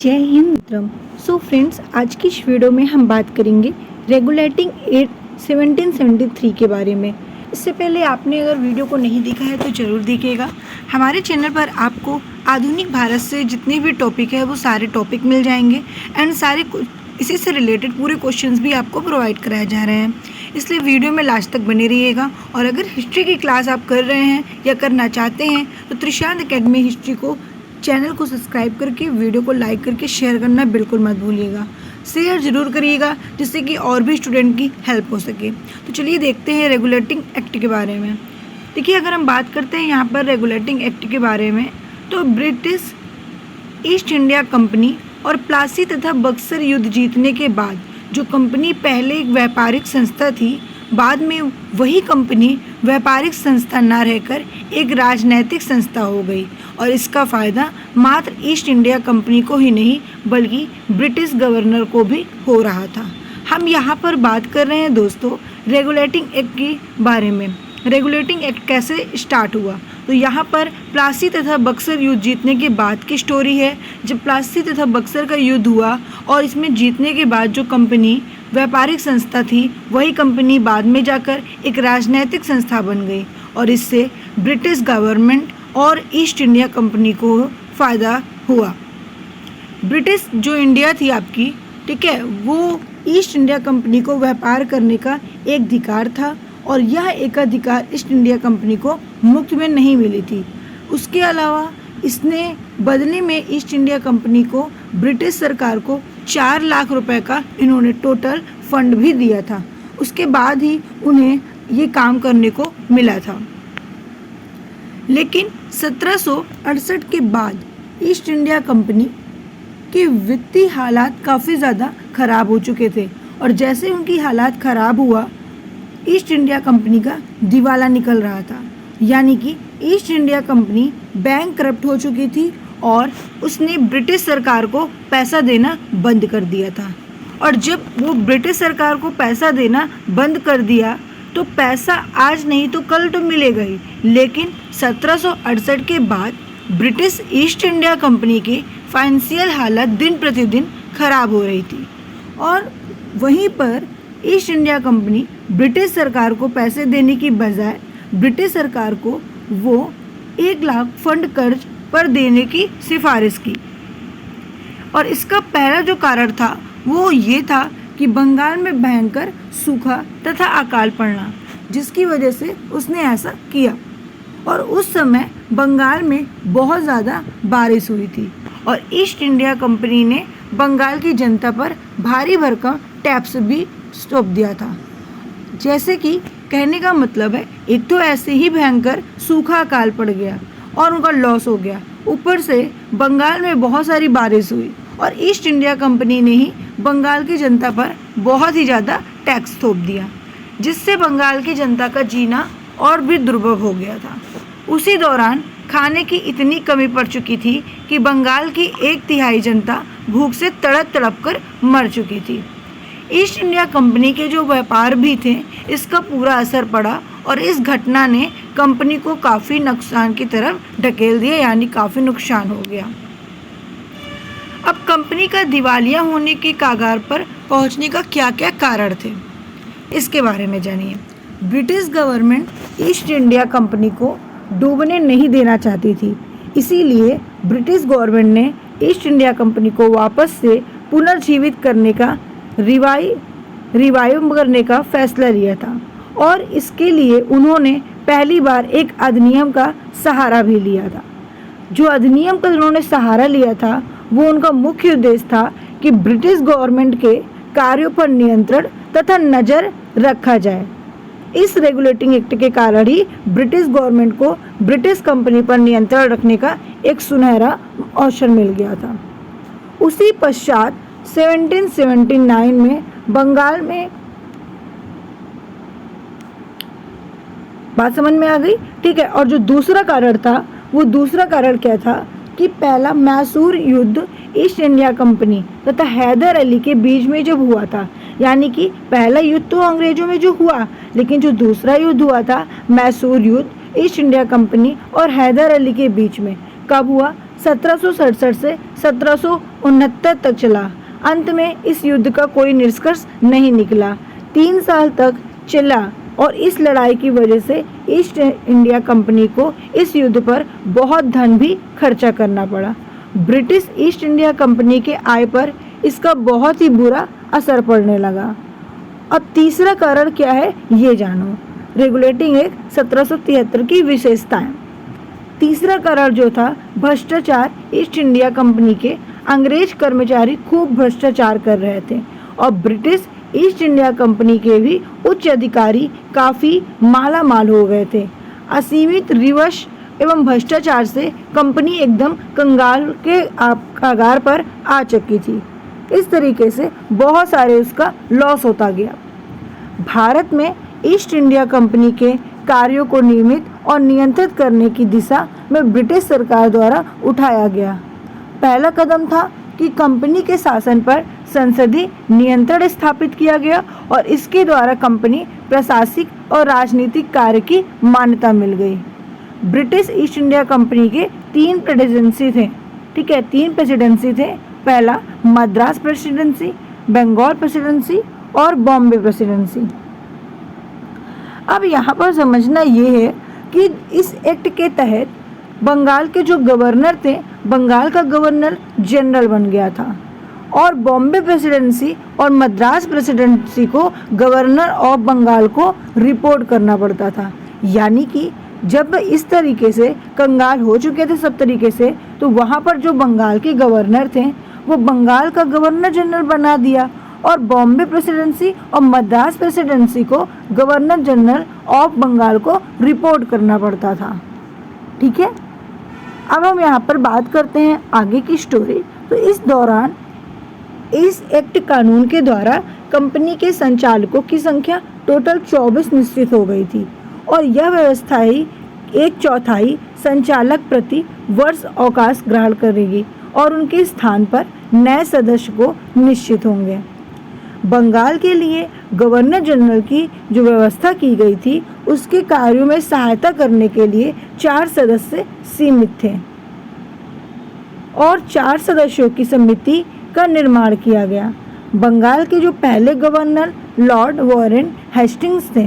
जय हिंद मित्रम। So friends, आज की इस वीडियो में हम बात करेंगे रेगुलेटिंग एक्ट 1773 के बारे में। इससे पहले आपने अगर वीडियो को नहीं देखा है तो ज़रूर देखिएगा। हमारे चैनल पर आपको आधुनिक भारत से जितने भी टॉपिक है वो सारे टॉपिक मिल जाएंगे एंड सारे इसी से रिलेटेड पूरे क्वेश्चंस भी आपको प्रोवाइड कराए जा रहे हैं, इसलिए वीडियो में लास्ट तक बने रहिएगा। और अगर हिस्ट्री की क्लास आप कर रहे हैं या करना चाहते हैं तो त्रिशांत एकेडमी हिस्ट्री को चैनल को सब्सक्राइब करके वीडियो को लाइक करके शेयर करना बिल्कुल मत भूलिएगा। शेयर ज़रूर करिएगा जिससे कि और भी स्टूडेंट की हेल्प हो सके। तो चलिए देखते हैं रेगुलेटिंग एक्ट के बारे में। देखिए, अगर हम बात करते हैं यहाँ पर रेगुलेटिंग एक्ट के बारे में, तो ब्रिटिश ईस्ट इंडिया कंपनी और प्लासी तथा बक्सर युद्ध जीतने के बाद जो कंपनी पहले एक व्यापारिक संस्था थी, बाद में वही कंपनी व्यापारिक संस्था न रहकर एक राजनैतिक संस्था हो गई और इसका फ़ायदा मात्र ईस्ट इंडिया कंपनी को ही नहीं बल्कि ब्रिटिश गवर्नर को भी हो रहा था। हम यहाँ पर बात कर रहे हैं दोस्तों रेगुलेटिंग एक्ट के बारे में। रेगुलेटिंग एक्ट कैसे स्टार्ट हुआ, तो यहाँ पर प्लासी तथा बक्सर युद्ध जीतने के बाद की स्टोरी है। जब प्लासी तथा बक्सर का युद्ध हुआ और इसमें जीतने के बाद जो कंपनी व्यापारिक संस्था थी वही कंपनी बाद में जाकर एक राजनैतिक संस्था बन गई और इससे ब्रिटिश गवर्नमेंट और ईस्ट इंडिया कंपनी को फ़ायदा हुआ। ब्रिटिश जो इंडिया थी आपकी, ठीक है, वो ईस्ट इंडिया कंपनी को व्यापार करने का एक अधिकार था और यह एक अधिकार ईस्ट इंडिया कंपनी को मुफ्त में नहीं मिली थी। उसके अलावा इसने बदले में ईस्ट इंडिया कंपनी को ब्रिटिश सरकार को 4 लाख रुपए का इन्होंने टोटल फंड भी दिया था। उसके बाद ही उन्हें ये काम करने को मिला था। लेकिन 1768 के बाद ईस्ट इंडिया कंपनी के वित्तीय हालात काफ़ी ज़्यादा ख़राब हो चुके थे और जैसे उनकी हालात ख़राब हुआ, ईस्ट इंडिया कंपनी का दिवाला निकल रहा था। यानी कि east India company bank corrupt हो चुकी थी और उसने ब्रिटिश सरकार को पैसा देना बंद कर दिया था। और जब वो ब्रिटिश सरकार को पैसा देना बंद कर दिया तो पैसा आज नहीं तो कल तो मिलेगा ही, लेकिन 1768 के बाद ब्रिटिश ईस्ट इंडिया कंपनी की फाइनेंशियल हालत दिन प्रतिदिन खराब हो रही थी और वहीं पर ईस्ट इंडिया कंपनी ब्रिटिश सरकार को पैसे देने की बजाय ब्रिटिश सरकार को वो 1 लाख फंड कर्ज पर देने की सिफारिश की। और इसका पहला जो कारण था वो ये था कि बंगाल में भयंकर सूखा तथा अकाल पड़ना, जिसकी वजह से उसने ऐसा किया। और उस समय बंगाल में बहुत ज़्यादा बारिश हुई थी और ईस्ट इंडिया कंपनी ने बंगाल की जनता पर भारी भरकम टैक्स भी थोप दिया था। जैसे कि कहने का मतलब है, एक तो ऐसे ही भयंकर सूखा अकाल पड़ गया और उनका लॉस हो गया, ऊपर से बंगाल में बहुत सारी बारिश हुई और ईस्ट इंडिया कंपनी ने ही बंगाल की जनता पर बहुत ही ज़्यादा टैक्स थोप दिया, जिससे बंगाल की जनता का जीना और भी दुर्भर हो गया था। उसी दौरान खाने की इतनी कमी पड़ चुकी थी कि बंगाल की 1/3 जनता भूख से तड़प तड़प कर मर चुकी थी। ईस्ट इंडिया कंपनी के जो व्यापार भी थे, इसका पूरा असर पड़ा और इस घटना ने कंपनी को काफ़ी नुकसान की तरफ ढकेल दिया, यानी काफ़ी नुकसान हो गया। अब कंपनी का दिवालिया होने के कगार पर पहुंचने का क्या क्या कारण थे, इसके बारे में जानिए। British government east India company को डूबने नहीं देना चाहती थी, इसीलिए ब्रिटिश गवर्नमेंट ने ईस्ट इंडिया कंपनी को वापस से पुनर्जीवित करने का रिवाइव करने का फैसला लिया था और इसके लिए उन्होंने पहली बार एक अधिनियम का सहारा भी लिया था। जो अधिनियम का उन्होंने सहारा लिया था वो उनका मुख्य उद्देश्य था कि ब्रिटिश गवर्नमेंट के कार्यों पर नियंत्रण तथा नज़र रखा जाए। इस रेगुलेटिंग एक्ट के कारण ही ब्रिटिश गवर्नमेंट को ब्रिटिश कंपनी पर नियंत्रण रखने का एक सुनहरा अवसर मिल गया था। उसी पश्चात 1779 में बंगाल में, बात समझ में आ गई, ठीक है। और जो दूसरा कारण था वो दूसरा कारण क्या था कि पहला मैसूर युद्ध ईस्ट इंडिया कंपनी तथा हैदर अली के बीच में जब हुआ था, यानी कि पहला युद्ध तो अंग्रेजों में जो हुआ, लेकिन जो दूसरा युद्ध हुआ था मैसूर युद्ध ईस्ट इंडिया कंपनी और हैदर अली के बीच में, कब हुआ? 1767 से 1769 तक चला। अंत में इस युद्ध का कोई निष्कर्ष नहीं निकला। 3 साल तक चला और इस लड़ाई की वजह से ईस्ट इंडिया कंपनी को इस युद्ध पर बहुत धन भी खर्चा करना पड़ा। ब्रिटिश ईस्ट इंडिया कंपनी के आय पर इसका बहुत ही बुरा असर पड़ने लगा। अब तीसरा कारण क्या है ये जानो। रेगुलेटिंग एक्ट 1773 की विशेषताएं। तीसरा कारण जो था भ्रष्टाचार। ईस्ट इंडिया कंपनी के अंग्रेज कर्मचारी खूब भ्रष्टाचार कर रहे थे और ब्रिटिश ईस्ट इंडिया कंपनी के भी उच्च अधिकारी काफ़ी माला माल हो गए थे। असीमित रिश्वत एवं भ्रष्टाचार से कंपनी एकदम कंगाल के कगार पर आ चुकी थी। इस तरीके से बहुत सारे उसका लॉस होता गया। भारत में ईस्ट इंडिया कंपनी के कार्यों को नियमित और नियंत्रित करने की दिशा में ब्रिटिश सरकार द्वारा उठाया गया पहला कदम था कि कंपनी के शासन पर संसदीय नियंत्रण स्थापित किया गया और इसके द्वारा कंपनी प्रशासनिक और राजनीतिक कार्य की मान्यता मिल गई। ब्रिटिश ईस्ट इंडिया कंपनी के 3 प्रेसिडेंसी थे। ठीक है, 3 प्रेसिडेंसी थे। पहला मद्रास प्रेसिडेंसी, बंगाल प्रेसिडेंसी और बॉम्बे प्रेसिडेंसी। अब यहाँ पर समझना ये है कि इस एक्ट के तहत बंगाल के जो गवर्नर थे, बंगाल का गवर्नर जनरल बन गया था और बॉम्बे प्रेसिडेंसी और मद्रास प्रेसिडेंसी को गवर्नर ऑफ बंगाल को रिपोर्ट करना पड़ता था। यानी कि जब इस तरीके से कंगाल हो चुके थे सब तरीके से, तो वहाँ पर जो बंगाल के गवर्नर थे वो बंगाल का गवर्नर जनरल बना दिया और बॉम्बे प्रेसिडेंसी और मद्रास प्रेसिडेंसी को गवर्नर जनरल ऑफ बंगाल को रिपोर्ट करना पड़ता था। ठीक है, अब हम यहाँ पर बात करते हैं आगे की स्टोरी। तो इस दौरान इस एक्ट कानून के द्वारा कंपनी के संचालकों की संख्या टोटल 24 निश्चित हो गई थी और यह व्यवस्था ही 1/4 संचालक प्रति वर्ष अवकाश ग्रहण करेगी और उनके स्थान पर नए सदस्य को निश्चित होंगे। बंगाल के लिए गवर्नर जनरल की जो व्यवस्था की गई थी उसके कार्यों में सहायता करने के लिए 4 सदस्य सीमित थे और 4 सदस्यों की समिति का निर्माण किया गया। बंगाल के जो पहले गवर्नर लॉर्ड वॉरेन हेस्टिंग्स थे।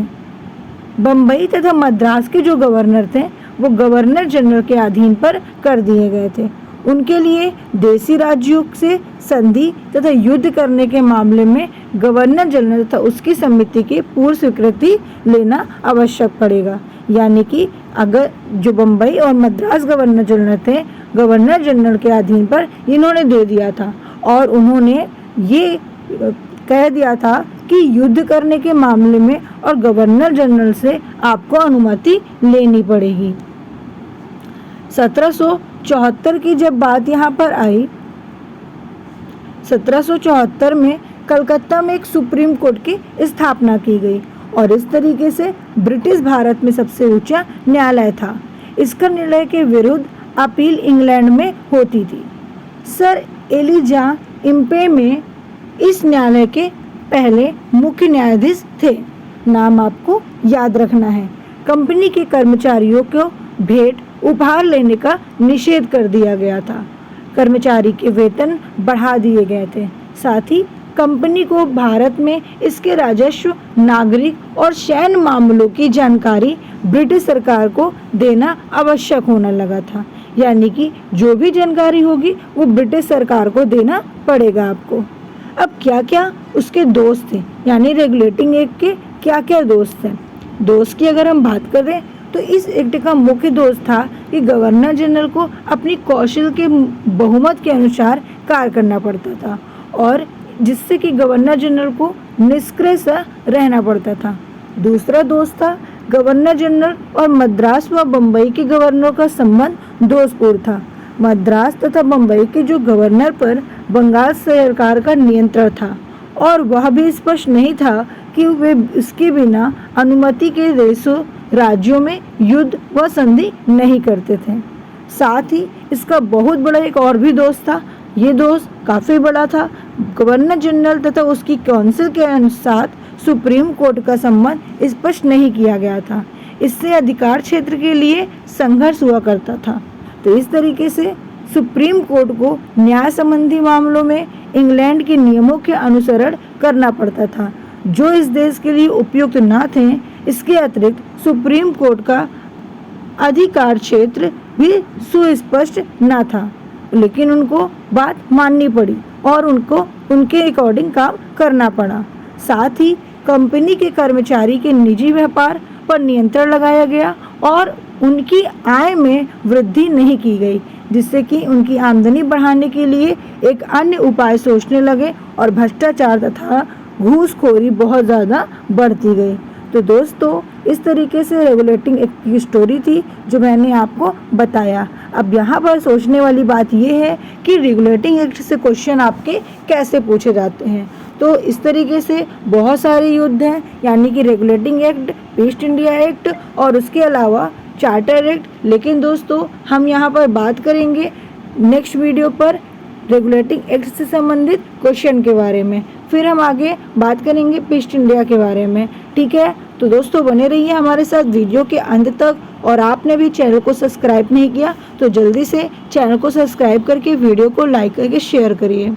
बम्बई तथा मद्रास के जो गवर्नर थे वो गवर्नर जनरल के अधीन पर कर दिए गए थे। उनके लिए देशी राज्यों से संधि तथा युद्ध करने के मामले में गवर्नर जनरल तथा उसकी समिति की पूर्व स्वीकृति लेना आवश्यक पड़ेगा। यानी कि अगर जो बम्बई और मद्रास गवर्नर जनरल थे, गवर्नर जनरल के अधीन पर इन्होंने दे दिया था और उन्होंने ये कह दिया था कि युद्ध करने के मामले में और गवर्नर जनरल से आपको अनुमति लेनी पड़ेगी। 1774 की जब बात यहाँ पर आई, 1774 में कलकत्ता में एक सुप्रीम कोर्ट की स्थापना की गई और इस तरीके से ब्रिटिश भारत में सबसे ऊंचा न्यायालय था। इसका निर्णय के विरुद्ध अपील इंग्लैंड में होती थी। सर एलिजा इम्पे में इस न्यायालय के पहले मुख्य न्यायाधीश थे। नाम आपको याद रखना है। कंपनी के कर्मचारियों को भेंट उपहार लेने का निषेध कर दिया गया था। कर्मचारी के वेतन बढ़ा दिए गए थे। साथ ही कंपनी को भारत में इसके राजस्व, नागरिक और सैन्य मामलों की जानकारी ब्रिटिश सरकार को देना आवश्यक होने लगा था। यानी कि जो भी जानकारी होगी वो ब्रिटिश सरकार को देना पड़ेगा आपको। अब क्या क्या उसके दोष थे, यानी रेगुलेटिंग एक्ट के क्या क्या दोष थे। दोष की अगर हम बात करें तो इस एक्ट का मुख्य दोष था कि गवर्नर जनरल को अपनी कौशल के बहुमत के अनुसार कार्य करना पड़ता था और जिससे कि गवर्नर जनरल को निष्क्रिय रहना पड़ता था। दूसरा दोष था गवर्नर जनरल और मद्रास व बम्बई के गवर्नर का संबंध दोषपूर्ण था। मद्रास तथा बम्बई के जो गवर्नर पर बंगाल सरकार का नियंत्रण था और वह भी स्पष्ट नहीं था कि वे इसके बिना अनुमति के देशों राज्यों में युद्ध व संधि नहीं करते थे। साथ ही इसका बहुत बड़ा एक और भी दोष था। ये दोष काफ़ी बड़ा था। गवर्नर जनरल तथा उसकी काउंसिल के अनुसार सुप्रीम कोर्ट का संबंध स्पष्ट नहीं किया गया था। इससे अधिकार क्षेत्र के लिए संघर्ष हुआ करता था। तो इस तरीके से सुप्रीम कोर्ट को न्याय संबंधी मामलों में इंग्लैंड के नियमों के अनुसरण करना पड़ता था, जो इस देश के लिए उपयुक्त न थे। इसके अतिरिक्त सुप्रीम कोर्ट का अधिकार क्षेत्र भी सुस्पष्ट न था, लेकिन उनको बात माननी पड़ी और उनको उनके अकॉर्डिंग काम करना पड़ा। साथ ही कंपनी के कर्मचारी के निजी व्यापार पर नियंत्रण लगाया गया और उनकी आय में वृद्धि नहीं की गई, जिससे कि उनकी आमदनी बढ़ाने के लिए एक अन्य उपाय सोचने लगे और भ्रष्टाचार तथा घूसखोरी बहुत ज़्यादा बढ़ती गई। तो दोस्तों, इस तरीके से रेगुलेटिंग एक्ट की स्टोरी थी जो मैंने आपको बताया। अब यहाँ पर सोचने वाली बात यह है कि रेगुलेटिंग एक्ट से क्वेश्चन आपके कैसे पूछे जाते हैं। तो इस तरीके से बहुत सारे युद्ध हैं, यानी कि regulating act, east India act और उसके अलावा चार्टर एक्ट। लेकिन दोस्तों, हम यहाँ पर बात करेंगे नेक्स्ट वीडियो पर रेगुलेटिंग एक्ट से संबंधित क्वेश्चन के बारे में। फिर हम आगे बात करेंगे ईस्ट इंडिया के बारे में। ठीक है, तो दोस्तों बने रहिए हमारे साथ वीडियो के अंत तक। और आपने भी चैनल को सब्सक्राइब नहीं किया तो जल्दी से चैनल को सब्सक्राइब करके वीडियो को लाइक करके शेयर करिए।